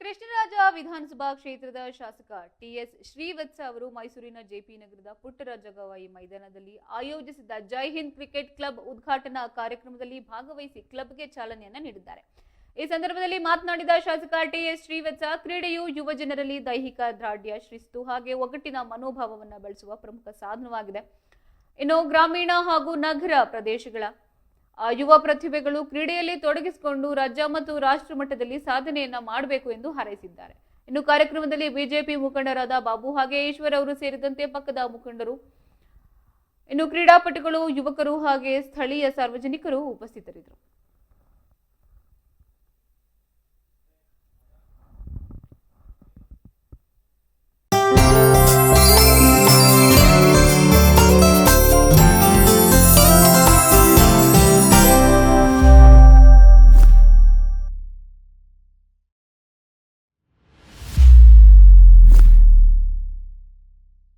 ಕೃಷ್ಣರಾಜ ವಿಧಾನಸಭಾ ಕ್ಷೇತ್ರದ ಶಾಸಕ ಟಿಎಸ್ ಶ್ರೀವತ್ಸ ಅವರು ಮೈಸೂರಿನ ಜೆಪಿ ನಗರದ ಪುಟ್ಟರಾಜ ಗವಾಯಿ ಮೈದಾನದಲ್ಲಿ ಆಯೋಜಿಸಿದ್ದ ಜೈ ಹಿಂದ್ ಕ್ರಿಕೆಟ್ ಕ್ಲಬ್ ಉದ್ಘಾಟನಾ ಕಾರ್ಯಕ್ರಮದಲ್ಲಿ ಭಾಗವಹಿಸಿ ಕ್ಲಬ್ಗೆ ಚಾಲನೆಯನ್ನ ನೀಡಿದ್ದಾರೆ. ಈ ಸಂದರ್ಭದಲ್ಲಿ ಮಾತನಾಡಿದ ಶಾಸಕ ಟಿಎಸ್ ಶ್ರೀವತ್ಸ, ಕ್ರೀಡೆಯು ಯುವ ಜನರಲ್ಲಿ ದೈಹಿಕ ದಾರ್ಢ್ಯ, ಶಿಸ್ತು ಹಾಗೆ ಒಗ್ಗಟ್ಟಿನ ಮನೋಭಾವವನ್ನು ಬೆಳೆಸುವ ಪ್ರಮುಖ ಸಾಧನವಾಗಿದೆ. ಇನ್ನು ಗ್ರಾಮೀಣ ಹಾಗೂ ನಗರ ಪ್ರದೇಶಗಳ ಯುವ ಪ್ರತಿಭೆಗಳು ಕ್ರೀಡೆಯಲ್ಲಿ ತೊಡಗಿಸಿಕೊಂಡು ರಾಜ್ಯ ಮತ್ತು ರಾಷ್ಟ್ರ ಮಟ್ಟದಲ್ಲಿ ಸಾಧನೆಯನ್ನ ಮಾಡಬೇಕು ಎಂದು ಹಾರೈಸಿದ್ದಾರೆ. ಇನ್ನು ಕಾರ್ಯಕ್ರಮದಲ್ಲಿ ಬಿಜೆಪಿ ಮುಖಂಡರಾದ ಬಾಬು ಹಾಗೆ ಈಶ್ವರ್ ಅವರು ಸೇರಿದಂತೆ ಪಕ್ಕದ ಮುಖಂಡರು, ಇನ್ನು ಕ್ರೀಡಾಪಟುಗಳು, ಯುವಕರು ಹಾಗೆ ಸ್ಥಳೀಯ ಸಾರ್ವಜನಿಕರು ಉಪಸ್ಥಿತರಿದ್ದರು.